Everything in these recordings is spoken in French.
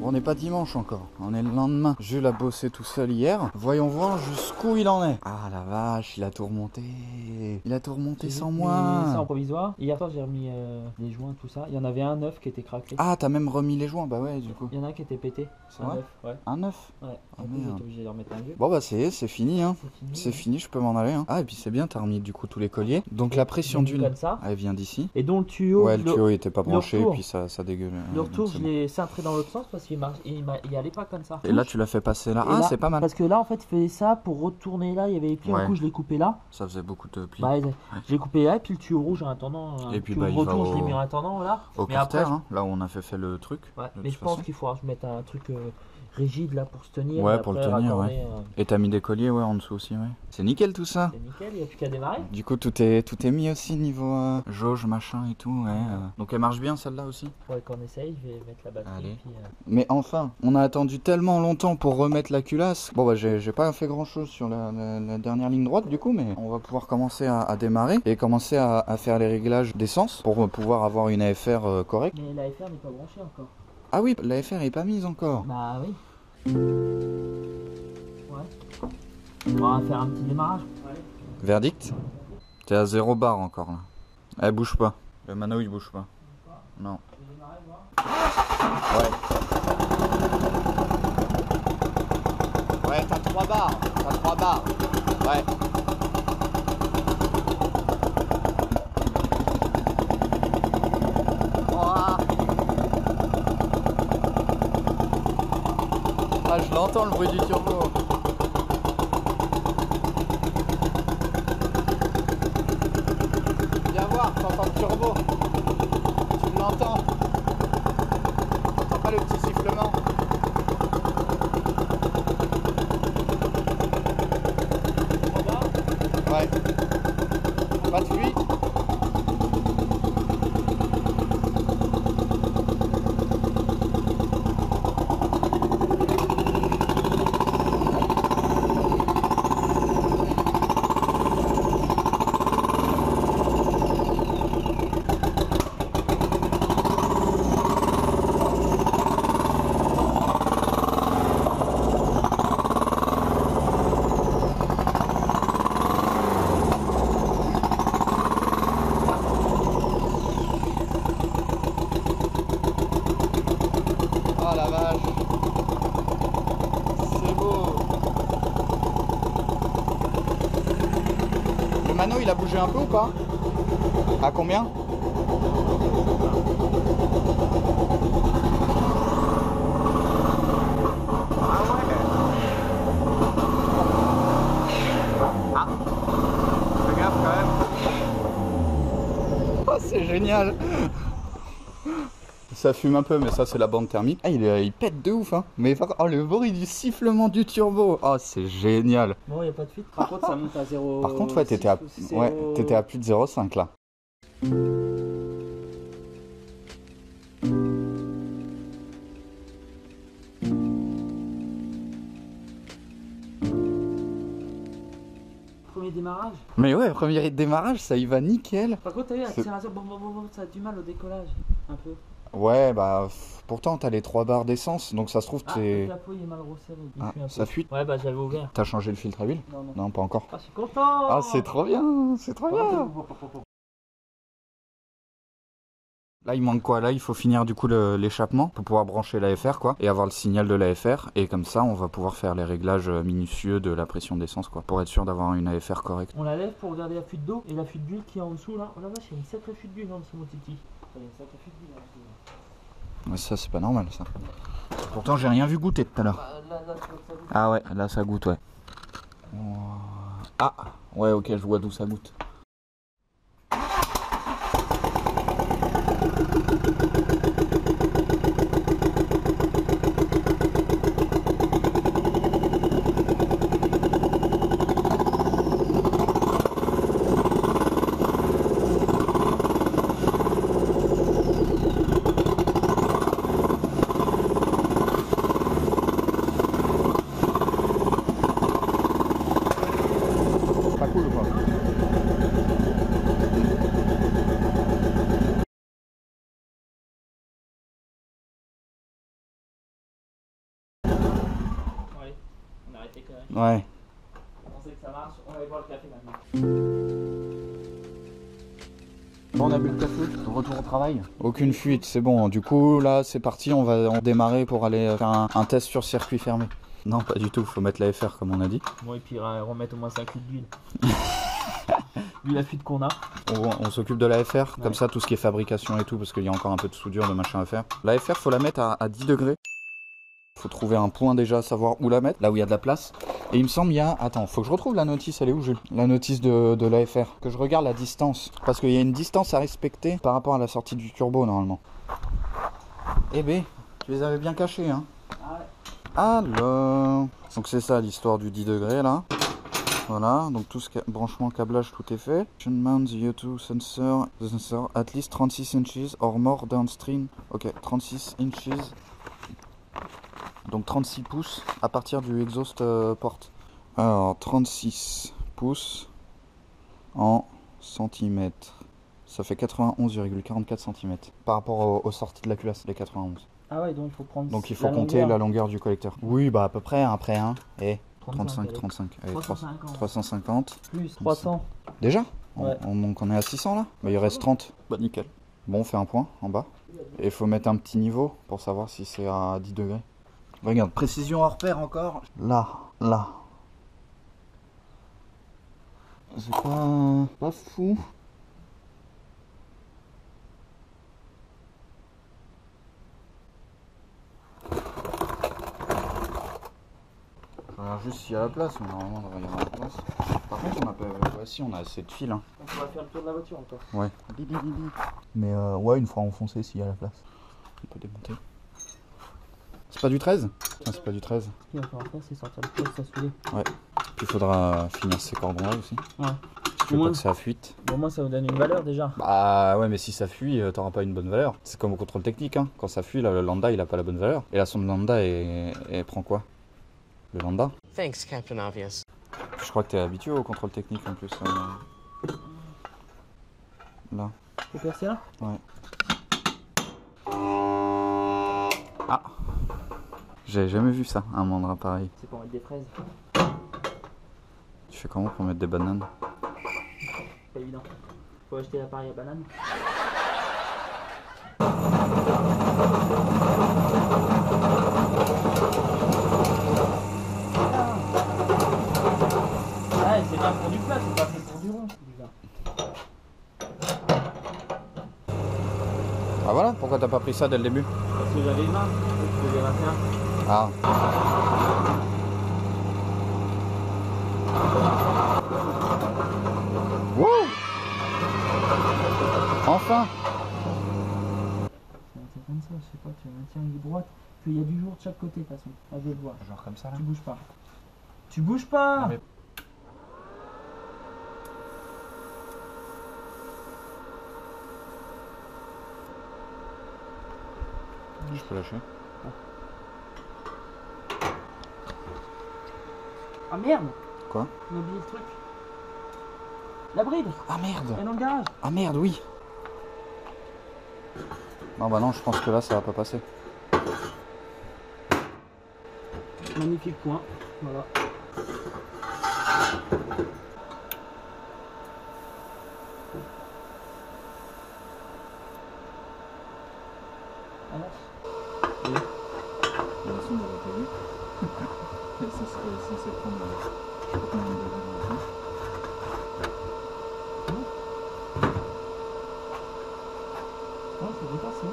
On n'est pas dimanche encore, on est le lendemain. Jules a bossé tout seul hier. Voyons voir jusqu'où il en est. Ah la vache, il a tout remonté. Il a tout remonté sans moi. C'est en provisoire. Hier soir j'ai remis les joints, tout ça. Il y en avait un neuf qui était craqué. Ah, t'as même remis les joints, bah ouais, du coup. Il y en a un qui était pété. C'est vrai? Ouais. Un neuf? Ouais. Ah, Du coup, j'ai été obligé de remettre un vieux. Bon bah c'est fini hein. C'est Ouais. fini, je peux m'en aller hein. Ah et puis c'est bien, t'as remis du coup tous les colliers. Donc la pression d'huile, comme ça. elle vient d'ici. Et donc le tuyau. Ouais, le tuyau il était pas branché et retour. puis ça dégueule. Le retour, donc c'est je bon. l'ai cintré dans l'autre sens parce qu'il allait pas comme ça. Et là tu l'as fait passer là. Et Ah là, c'est pas mal. Parce que là en fait il faisait ça pour retourner là, il y avait les plis, Ouais. un coup je l'ai coupé là. Ça faisait beaucoup de plis. Bah, je l'ai coupé là et puis le tuyau rouge en attendant. Et puis, le bah, tuyau il va retour, je l'ai au- mis en attendant là. Au Mais carter, après, hein, là où on a fait le truc. Ouais, de mais toute je pense façon. qu'il faudra que je mette un truc rigide là pour se tenir. Ouais, et pour le après, tenir, raccorder, Et t'as mis des colliers ouais en dessous aussi ouais. C'est nickel tout ça. C'est nickel, il n'y a plus qu'à démarrer. Du coup tout est mis aussi niveau jauge machin et tout ouais. Donc elle marche bien celle-là aussi. Faudrait qu'on essaye, je vais mettre la batterie. Allez. Puis, Mais enfin, on a attendu tellement longtemps pour remettre la culasse. Bon bah j'ai pas fait grand chose sur la dernière ligne droite du coup, mais on va pouvoir commencer à démarrer et commencer à faire les réglages d'essence pour pouvoir avoir une AFR correcte. Mais la FR n'est pas branchée encore. Ah oui, l'AFR est pas mise encore. Bah oui. Ouais. On va faire un petit démarrage. Ouais. Verdict? T'es à 0 bar encore là. Elle bouge pas. Le mano il bouge pas. Non. Ouais. Ouais, t'as 3 barres. T'as 3 barres. Ouais. Ah, je l'entends le bruit du turbo. Viens voir, t'entends le turbo. Tu l'entends. T'entends pas le petit sifflement. Ouais. Pas de fuite. Oh la vache. C'est beau. Le mano il a bougé un peu ou pas? À combien? Fais gaffe quand même. Oh c'est génial. Ça fume un peu, mais ça c'est la bande thermique. Ah, il pète de ouf, hein. Mais oh, le bruit du sifflement du turbo. Oh, c'est génial. Bon, il n'y a pas de fuite. Par contre, ça monte à 0. Par contre, ouais, t'étais à plus de 0,5 là. Premier démarrage. Mais ouais, premier démarrage, ça y va nickel. Par contre, t'as vu, l'accélération, ça a du mal au décollage. Un peu. Ouais, bah pourtant t'as les 3 barres d'essence, donc ça se trouve Ah, t'es. le capot il est mal resserré. Il Ah, fuit un peu. ça fuite. Ouais, bah j'avais ouvert. T'as changé le filtre à huile? Non, non. Non, pas encore. Ah, je suis content. Ah, c'est trop bien, c'est trop bien. Là, il manque quoi? Là, il faut finir du coup l'échappement pour pouvoir brancher l'AFR quoi, et avoir le signal de l'AFR. Et comme ça, on va pouvoir faire les réglages minutieux de la pression d'essence quoi, pour être sûr d'avoir une AFR correcte. On la lève pour regarder la fuite d'eau et la fuite d'huile qui est en dessous là. Oh la vache, il y a une sacrée fuite d'huile en dessous, mon titi. Il y a une sacrée fuite d'huile en dessous. Ouais, ça, c'est pas normal ça. Pourtant, j'ai rien vu goûter tout à l'heure. Là, tu vois que ça goûte. Ah ouais, là ça goûte, ouais. Ah, ouais, ok, je vois d'où ça goûte. Pas cool ou pas? éclairé. Ouais. On sait que ça marche, on va aller boire le café maintenant. Bon, on a bu le café, retour au travail. Aucune fuite, c'est bon. Du coup, là, c'est parti, on va démarrer pour aller faire un test sur circuit fermé. Non, pas du tout, faut mettre la FR comme on a dit. Bon, et puis remettre au moins 5 litres d'huile. Vu la fuite qu'on a. On s'occupe de la FR, comme ça, tout ce qui est fabrication et tout, parce qu'il y a encore un peu de soudure, de machin à faire. La FR, faut la mettre à 10 degrés. Faut trouver un point déjà, savoir où la mettre, là où il y a de la place. Et il me semble il y a... Attends, faut que je retrouve la notice, elle est où Jules? La notice de l'AFR. Que je regarde la distance. Parce qu'il y a une distance à respecter par rapport à la sortie du turbo normalement. Eh ben, tu les avais bien cachés hein. Alors... Donc c'est ça l'histoire du 10 degrés là. Voilà, donc tout ce branchement, câblage, tout est fait. Mount the O2 sensor, the sensor at least 36 inches or more downstream. Ok, 36 inches. Donc 36 pouces à partir du exhaust port. Alors 36 pouces en centimètres. Ça fait 91,44 cm par rapport aux sorties de la culasse, les 91. Ah ouais, donc il faut prendre. Donc il faut compter la longueur du collecteur. Oui, bah à peu près, après hein. Et 35. Allez, 350. Plus 300. Déjà Ouais. Donc on est à 600 là. Bah, il reste 30. Bah nickel. Bon, on fait un point en bas. Et il faut mettre un petit niveau pour savoir si c'est à 10 degrés. Regarde, précision hors pair encore. Là. C'est pas fou. Je regarde juste s'il y a la place, mais normalement il devrait y avoir la place. Par contre on a pas... Ouais, si, on a assez de fil hein. Donc on va faire le tour de la voiture encore. Ouais. Mais ouais, une fois enfoncé s'il y a la place. On peut démonter. C'est pas du 13 ? Ah, c'est pas du 13. Ce qu'il va falloir faire, c'est sortir le poste à souder. Ouais. Puis il faudra finir ces cordons là aussi. Ouais. Tu veux pas que ça fuite. Au moins ça vous donne une valeur déjà. Bah ouais, mais si ça fuit, t'auras pas une bonne valeur. C'est comme au contrôle technique hein. Quand ça fuit, là, le lambda il a pas la bonne valeur. Et la sonde lambda elle prend quoi? Le lambda. Thanks, Captain Obvious. Je crois que t'es habitué au contrôle technique en plus. Là. Faut percer là? Ouais. Ah. J'avais jamais vu ça, un mandrin pareil. C'est pour mettre des fraises. Tu fais comment pour mettre des bananes? Pas évident. Faut acheter l'appareil à banane. Ah, c'est bien pour du plat, c'est pas fait pour du rond. C'est bizarre. Ah voilà, pourquoi t'as pas pris ça dès le début? Parce que j'avais 20, je faisais 21. Ah. Wouh! Enfin! C'est comme ça, je sais pas, tu maintiens une droite, qu'il y a du jour de chaque côté de toute façon. Là, je vais le voir. Genre comme ça là? Tu bouges pas. Tu bouges pas! Non, mais... Je peux lâcher. Ah merde! Quoi? On a oublié le truc. La bride! Ah merde! Elle est dans le garage! Ah merde, oui! Non bah non, je pense que là ça va pas passer. Magnifique point. Voilà. Alors? Oui. Ça n'avait pas vu. Ça serait censé prendre je sais pas combien de degrés dans le fond. Ouais, ça dépasse, c'est bon.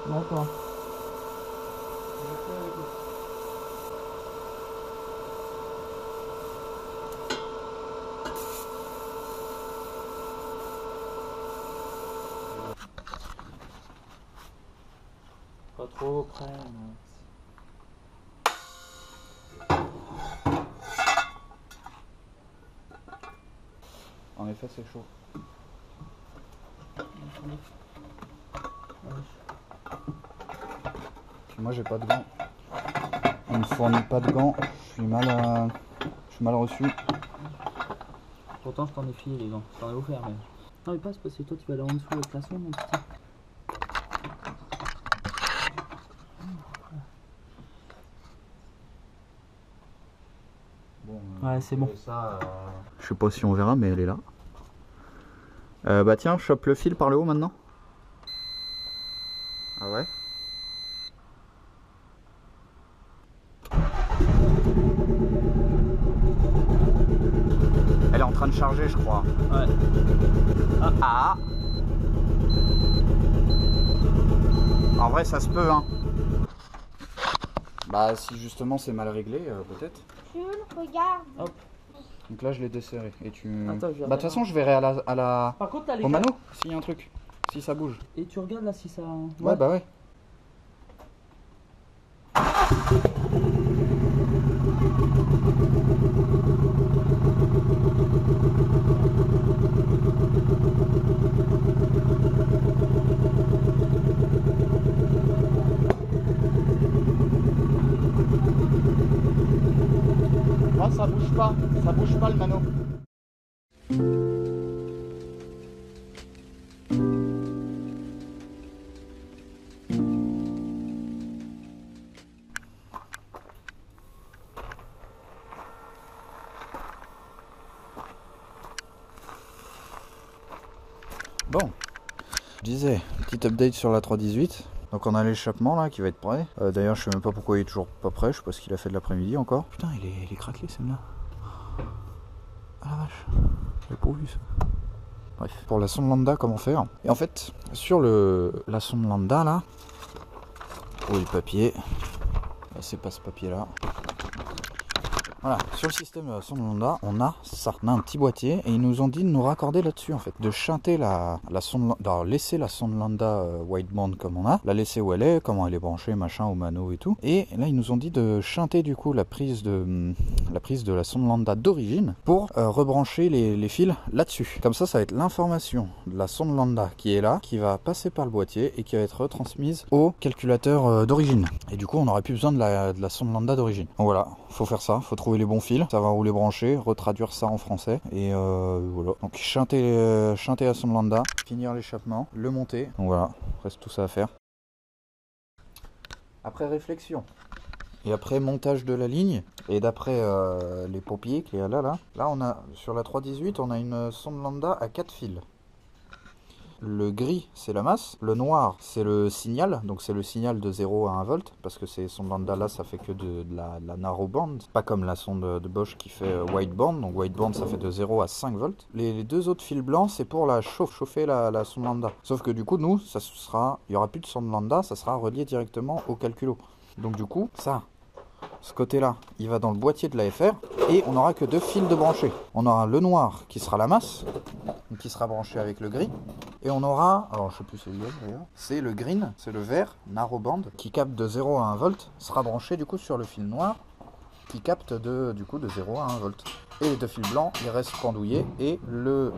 D'accord. Pas trop près. Non. En effet, c'est chaud. Moi, j'ai pas de gants. On ne fournit pas de gants. Je suis mal reçu. Pourtant, je t'en ai filé les gants. Je t'en ai offert même. Non, mais passe parce que toi, tu vas aller en dessous avec la sonde, mon petit. Bon, ouais, c'est bon. Ça, je sais pas si on verra, mais elle est là. Bah tiens, chope le fil par le haut maintenant. Ah ouais. Elle est en train de charger, je crois. Ouais. Ah. En vrai, ça se peut, hein. Bah si justement c'est mal réglé, peut-être. Jules, regarde. Hop. Donc là je l'ai desserré et tu. Attends, Bah de toute façon je verrai à la... Par contre, t'as les au mano s'il y a un truc, si ça bouge. Et tu regardes là si ça. Ouais bah ouais. Moi ça bouge pas le mano. Bon, je disais, petit update sur la 318. Donc on a l'échappement là qui va être prêt. D'ailleurs je sais même pas pourquoi il est toujours pas prêt, je sais pas ce qu'il a fait de l'après-midi encore. Putain il est craquelé celle-là. Ah la vache, j'avais pas vu ça. Bref, pour la sonde lambda comment faire. Et en fait, sur la sonde lambda là, oh le papier, là, c'est pas ce papier là. Voilà, sur le système de la sonde lambda, on a ça. On a un petit boîtier et ils nous ont dit de nous raccorder là-dessus en fait. De chanter la sonde, de laisser la sonde lambda wideband comme on a, la laisser où elle est, comment elle est branchée, machin, au mano et tout. Et là ils nous ont dit de chanter du coup la prise de la sonde lambda d'origine pour rebrancher les fils là-dessus. Comme ça va être l'information de la sonde lambda qui est là, qui va passer par le boîtier et qui va être retransmise au calculateur d'origine. Et du coup on n'aurait plus besoin de la sonde lambda d'origine. Donc voilà, faut faire ça, faut trouver les bons fils, savoir où les brancher, retraduire ça en français et voilà. Donc chanter la sonde lambda, finir l'échappement, le monter. Donc voilà, reste tout ça à faire. Après réflexion et après montage de la ligne et d'après les pompiers qui est là on a sur la 318 on a une sonde lambda à 4 fils. Le gris c'est la masse, le noir c'est le signal, donc c'est le signal de 0 à 1 volt, parce que ces sondes lambda là ça fait que de la narrow band, pas comme la sonde de Bosch qui fait wideband, donc wideband ça fait de 0 à 5 volts. Les deux autres fils blancs c'est pour la chauffer la sonde lambda, sauf que du coup nous ça sera, il y aura plus de sonde lambda, ça sera relié directement au calculo. Donc du coup ça, ce côté là il va dans le boîtier de la FR et on n'aura que deux fils de branchés. On aura le noir qui sera la masse, qui sera branché avec le gris, et on aura, alors je sais plus c'est lequel d'ailleurs, c'est le green, c'est le vert narrow band qui capte de 0 à 1 volt, sera branché du coup sur le fil noir qui capte du coup de 0 à 1 volt. Et les deux fils blancs ils restent pendouillés et le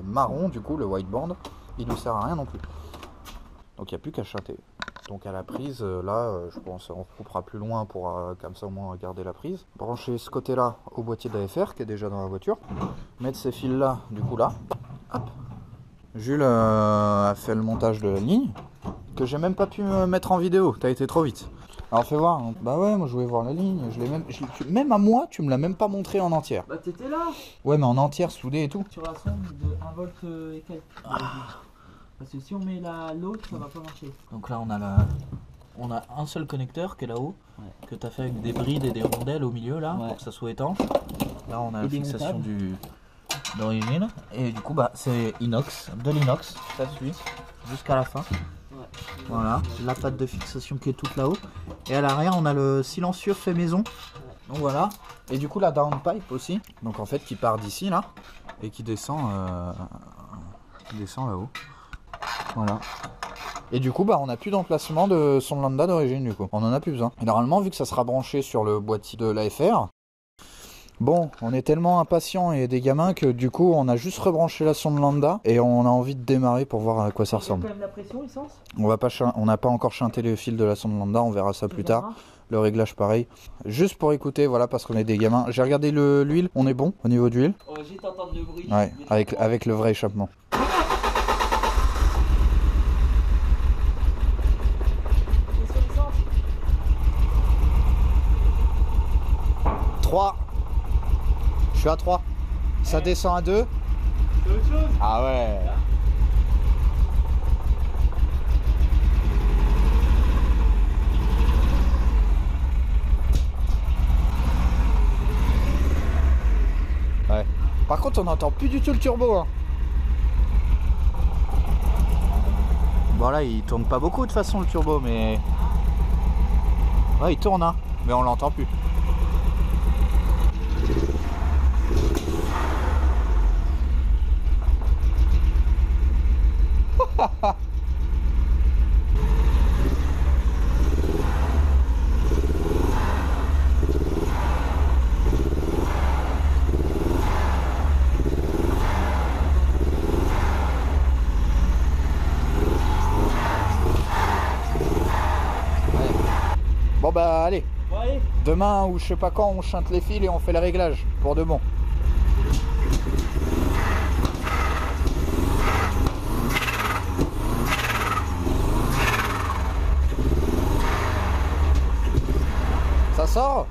marron du coup le white band il ne sert à rien non plus. Donc il n'y a plus qu'à chanter. Donc à la prise, là, je pense on recoupera plus loin pour comme ça au moins garder la prise. Brancher ce côté-là au boîtier d'AFR qui est déjà dans la voiture. Mettre ces fils-là, du coup là. Hop. Jules a fait le montage de la ligne, que j'ai même pas pu mettre en vidéo, t'as été trop vite. Alors fais voir, bah ouais, moi je voulais voir la ligne, même à moi tu me l'as même pas montré en entière. Bah t'étais là. Ouais mais en entière, soudée et tout. Sur la sonde de 1 volt et quelques. Parce que si on met l'autre, ça va pas marcher. Donc là, on a un seul connecteur qui est là-haut, que tu as fait avec des brides et des rondelles au milieu là, pour que ça soit étanche. Là, on a la fixation d'origine. Et du coup, bah, c'est inox, de l'inox, ça suit jusqu'à la fin. Voilà, la patte de fixation qui est toute là-haut. Et à l'arrière, on a le silencieux fait maison. Donc voilà. Et du coup, la downpipe aussi. Donc en fait, qui part d'ici là et qui descend là-haut. Voilà. Et du coup bah on n'a plus d'emplacement de sonde lambda d'origine du coup. On en a plus besoin. Et normalement vu que ça sera branché sur le boîtier de l'AFR, bon on est tellement impatients et des gamins que du coup on a juste rebranché la sonde lambda et on a envie de démarrer pour voir à quoi ça ressemble. Il y a quand même la pression essence ? On n'a pas encore chanté les fils de la sonde lambda, on verra ça plus tard. Le réglage pareil. Juste pour écouter, voilà, parce qu'on est des gamins. J'ai regardé l'huile, on est bon au niveau d'huile. Oh, j'ai entendu le bruit. Ouais, avec le vrai échappement. Je suis à 3. Ça descend à 2. C'est autre chose. Ah ouais. Ouais. Par contre, on n'entend plus du tout le turbo. Hein. Bon là, il tourne pas beaucoup de toute façon le turbo, mais... Ouais, il tourne, hein. Mais on l'entend plus. Bon bah allez, Ouais. demain ou je sais pas quand on chante les fils et on fait le réglage pour de bon. Ça sort ?